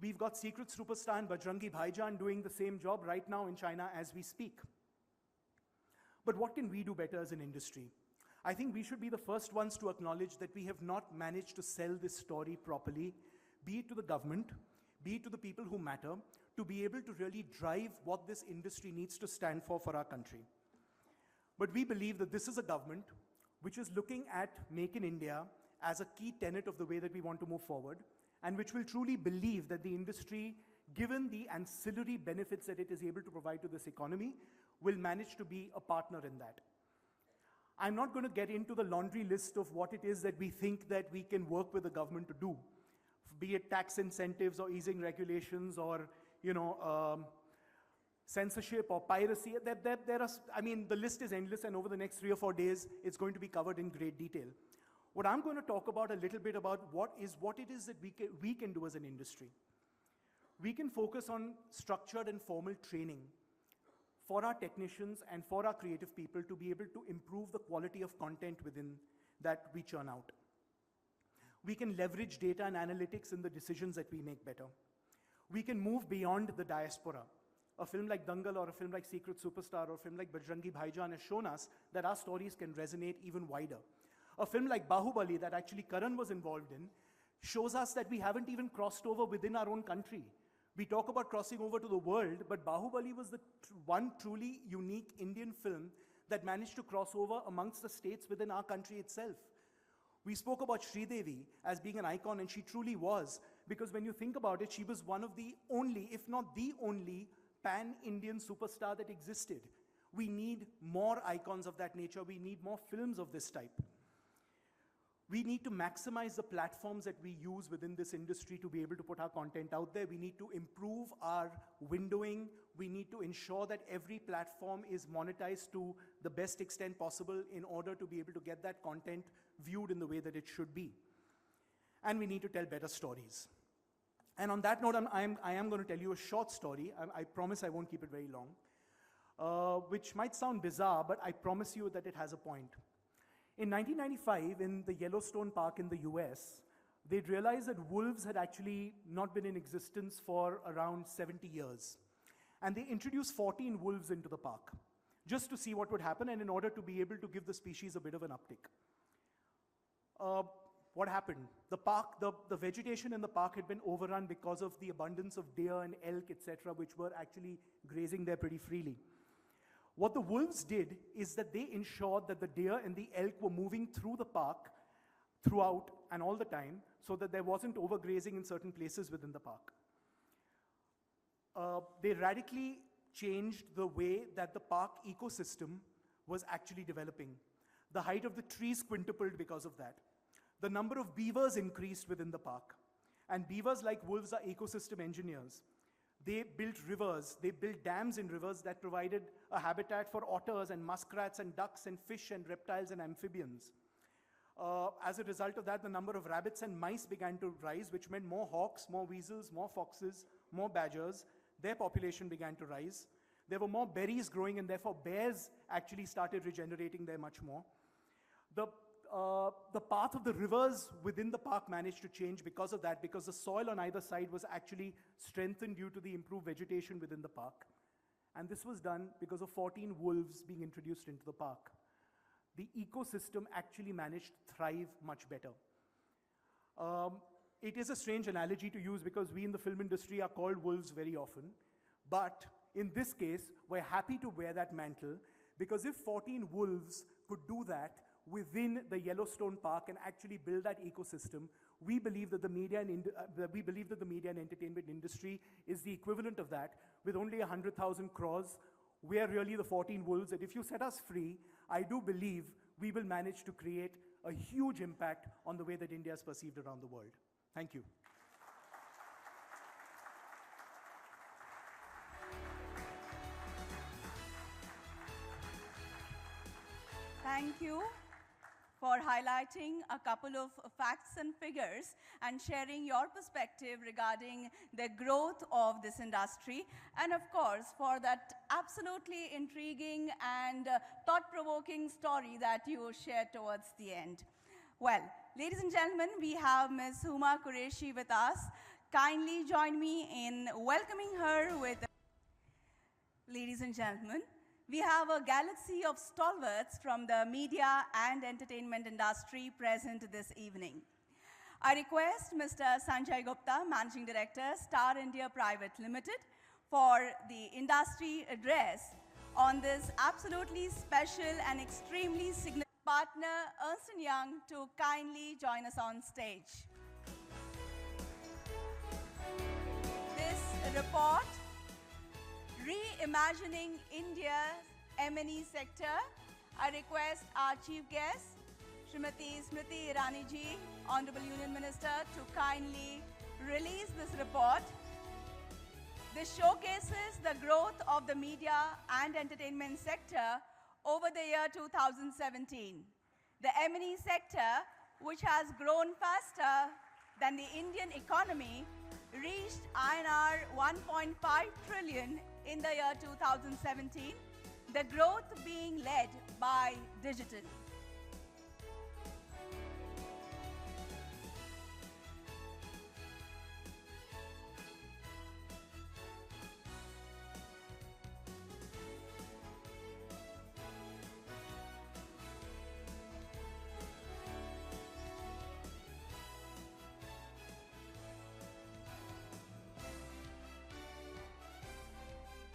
We've got Secret Superstar and Bajrangi Bhaijaan doing the same job right now in China as we speak. But what can we do better as an industry? I think we should be the first ones to acknowledge that we have not managed to sell this story properly, be it to the government, be it to the people who matter, to be able to really drive what this industry needs to stand for our country. But we believe that this is a government which is looking at Make in India as a key tenet of the way that we want to move forward, and which will truly believe that the industry, given the ancillary benefits that it is able to provide to this economy, will manage to be a partner in that. I'm not going to get into the laundry list of what it is that we think that we can work with the government to do, be it tax incentives or easing regulations or, censorship or piracy. The list is endless, and over the next 3 or 4 days, it's going to be covered in great detail. What I'm going to talk about a little bit about what it is that we can do as an industry. We can focus on structured and formal training for our technicians and for our creative people to be able to improve the quality of content within that we churn out. We can leverage data and analytics in the decisions that we make better. We can move beyond the diaspora. A film like Dangal or a film like Secret Superstar or a film like Bajrangi Bhaijaan has shown us that our stories can resonate even wider. A film like Bahubali that actually Karan was involved in shows us that we haven't even crossed over within our own country. We talk about crossing over to the world, but Bahubali was the one truly unique Indian film that managed to cross over amongst the states within our country itself. We spoke about Sridevi as being an icon, and she truly was, because when you think about it, she was one of the only, if not the only, pan-Indian superstar that existed. We need more icons of that nature. We need more films of this type. We need to maximize the platforms that we use within this industry to be able to put our content out there. We need to improve our windowing. We need to ensure that every platform is monetized to the best extent possible in order to be able to get that content viewed in the way that it should be. And we need to tell better stories. And on that note, I am going to tell you a short story. I promise I won't keep it very long, which might sound bizarre, but I promise you that it has a point. In 1995, in the Yellowstone Park in the US, they'd realized that wolves had actually not been in existence for around 70 years. And they introduced 14 wolves into the park, just to see what would happen and in order to be able to give the species a bit of an uptick. What happened? The vegetation in the park had been overrun because of the abundance of deer and elk, etc., which were actually grazing there pretty freely. What the wolves did is that they ensured that the deer and the elk were moving through the park throughout and all the time so that there wasn't overgrazing in certain places within the park. They radically changed the way that the park ecosystem was actually developing. The height of the trees quintupled because of that. The number of beavers increased within the park. And beavers, like wolves, are ecosystem engineers. They built rivers, they built dams in rivers that provided a habitat for otters and muskrats and ducks and fish and reptiles and amphibians. As a result of that, the number of rabbits and mice began to rise, which meant more hawks, more weasels, more foxes, more badgers. Their population began to rise. There were more berries growing, and therefore bears actually started regenerating there much more. The path of the rivers within the park managed to change because of that, because the soil on either side was actually strengthened due to the improved vegetation within the park. And this was done because of 14 wolves being introduced into the park. The ecosystem actually managed to thrive much better. It is a strange analogy to use because we in the film industry are called wolves very often. But in this case, we're happy to wear that mantle, because if 14 wolves could do that within the Yellowstone Park and actually build that ecosystem, we believe that the media and entertainment industry is the equivalent of that. With only 100,000 crores, we are really the 14 wolves, and if you set us free, I do believe we will manage to create a huge impact on the way that India is perceived around the world. Thank you. Thank you for highlighting a couple of facts and figures and sharing your perspective regarding the growth of this industry, and of course for that absolutely intriguing and thought-provoking story that you shared towards the end. Well, ladies and gentlemen, we have Ms. Huma Qureshi with us kindly join me in welcoming her with... Ladies and gentlemen, we have a galaxy of stalwarts from the media and entertainment industry present this evening. I request Mr. Sanjay Gupta, Managing Director, Star India Private Limited, for the industry address on this absolutely special and extremely significant partner, Ernst & Young, to kindly join us on stage. This report, Reimagining India's M&E sector, I request our chief guest, Srimati Smriti Irani ji, Honorable Union Minister, to kindly release this report. This showcases the growth of the media and entertainment sector over the year 2017. The M&E sector, which has grown faster than the Indian economy, reached INR 1.5 trillion in the year 2017, the growth being led by digital.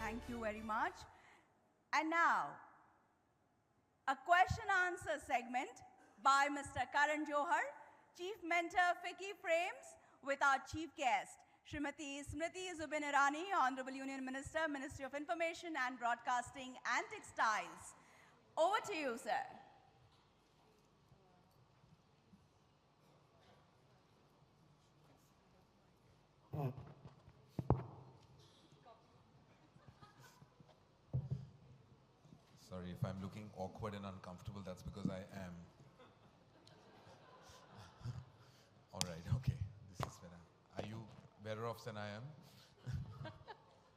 Thank you very much. And now, a question-answer segment by Mr. Karan Johar, Chief Mentor, FICCI Frames, with our chief guest, Srimati Smriti Irani, Honorable Union Minister, Ministry of Information and Broadcasting and Textiles. Over to you, sir. Sorry if I'm looking awkward and uncomfortable, that's because I am. All right, okay. This is better. Are you better off than I am?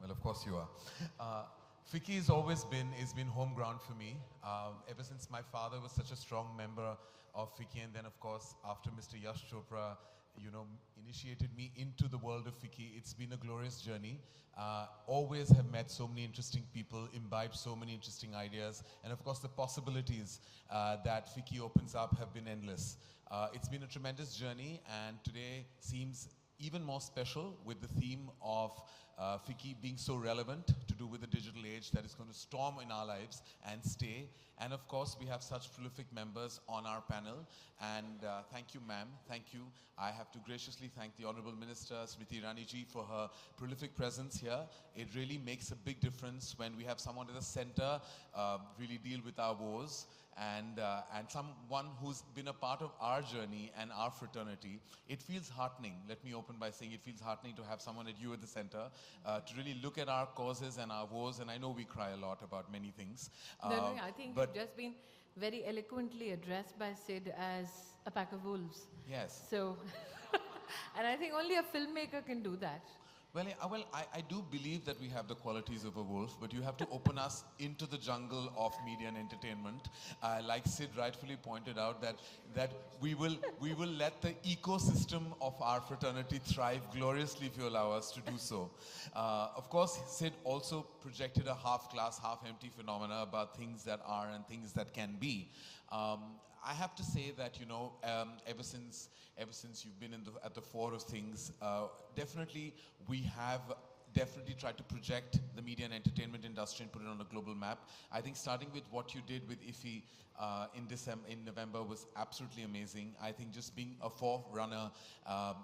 Well, of course you are. FICCI has always been home ground for me. Ever since my father was such a strong member of FICCI, and then of course after Mr. Yash Chopra, initiated me into the world of FICCI. It's been a glorious journey. Always have met so many interesting people, imbibed so many interesting ideas, and of course the possibilities that FICCI opens up have been endless. It's been a tremendous journey, and today seems even more special with the theme of FICCI being so relevant to do with the digital age that is going to storm in our lives and stay. And of course, we have such prolific members on our panel. And thank you, ma'am. Thank you. I have to graciously thank the Honorable Minister, Smriti Irani ji, for her prolific presence here. It really makes a big difference when we have someone at the center really deal with our woes. And someone who's been a part of our journey and our fraternity. It feels heartening. Let me open by saying it feels heartening to have someone at you at the center to really look at our causes and our woes. And I know we cry a lot about many things. No, I think you've just been very eloquently addressed by Sid as a pack of wolves. Yes. So, and I think only a filmmaker can do that. Well, I do believe that we have the qualities of a wolf, but you have to open us into the jungle of media and entertainment. Like Sid rightfully pointed out, that we will let the ecosystem of our fraternity thrive gloriously if you allow us to do so. Of course, Sid also projected a half-glass, half-empty phenomena about things that are and things that can be. I have to say that, ever since you've been at the fore of things, definitely we have tried to project the media and entertainment industry and put it on a global map. I think starting with what you did with IFFI in November was absolutely amazing. I think just being a forerunner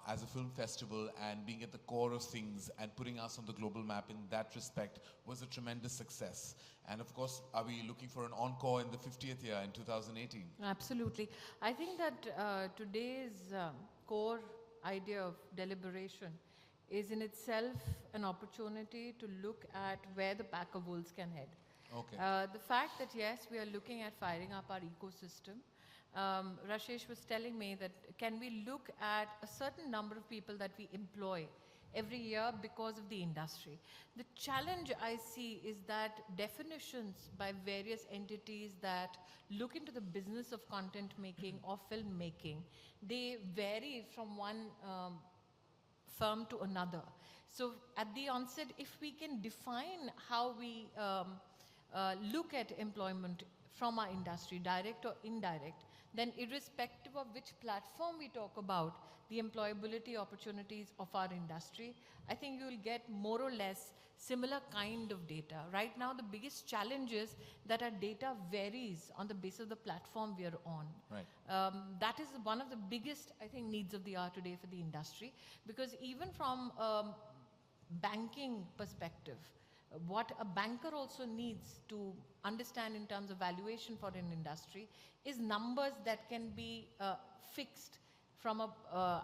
as a film festival and being at the core of things and putting us on the global map in that respect was a tremendous success. And of course, are we looking for an encore in the 50th year in 2018? Absolutely. I think that today's core idea of deliberation is in itself an opportunity to look at where the pack of wolves can head. Okay. The fact that, yes, we are looking at firing up our ecosystem. Rashesh was telling me that can we look at a certain number of people that we employ every year because of the industry. The challenge I see is that definitions by various entities that look into the business of content making or film making, they vary from one firm to another. So at the onset, if we can define how we look at employment from our industry, direct or indirect, then irrespective of which platform we talk about, the employability opportunities of our industry, I think you will get more or less similar kind of data. Right now, the biggest challenge is that our data varies on the basis of the platform we are on. Right. That is one of the biggest, I think, needs of the hour today for the industry, because even from banking perspective, what a banker also needs to understand in terms of valuation for an industry is numbers that can be fixed from a,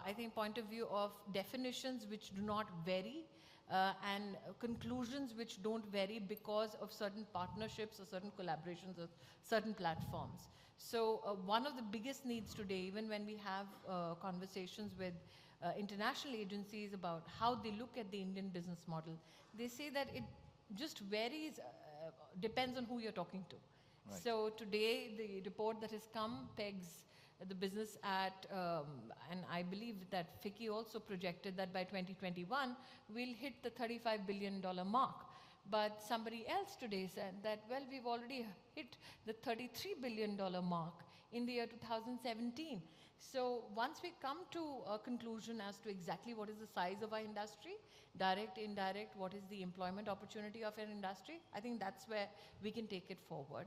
I think, point of view of definitions which do not vary and conclusions which don't vary because of certain partnerships or certain collaborations or certain platforms. So one of the biggest needs today, even when we have conversations with international agencies about how they look at the Indian business model, they say that it just varies, depends on who you're talking to. Right. So today, the report that has come pegs the business at, and I believe that FICCI also projected that by 2021, we'll hit the $35 billion mark. But somebody else today said that, well, we've already hit the $33 billion mark in the year 2017. So once we come to a conclusion as to exactly what is the size of our industry, direct, indirect, what is the employment opportunity of an industry, I think that's where we can take it forward.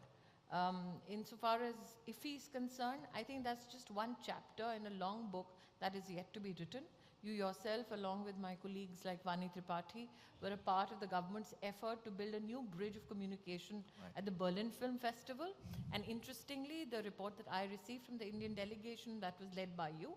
Insofar as IFFI is concerned, I think that's just one chapter in a long book that is yet to be written. You yourself, along with my colleagues like Vani Tripathi, were a part of the government's effort to build a new bridge of communication at the Berlin Film Festival. And interestingly, the report that I received from the Indian delegation that was led by you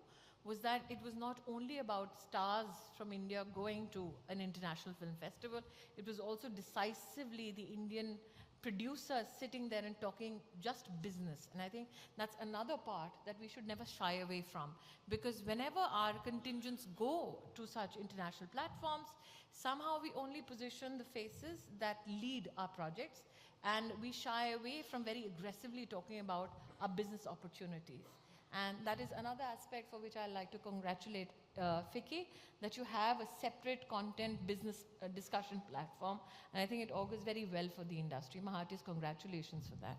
was that it was not only about stars from India going to an international film festival, it was also decisively the Indian producers sitting there and talking just business. And I think that's another part that we should never shy away from, because whenever our contingents go to such international platforms, somehow we only position the faces that lead our projects, and we shy away from very aggressively talking about our business opportunities. And that is another aspect for which I like to congratulate FICCI, that you have a separate content business discussion platform. And I think it augurs very well for the industry. My heartiest congratulations for that.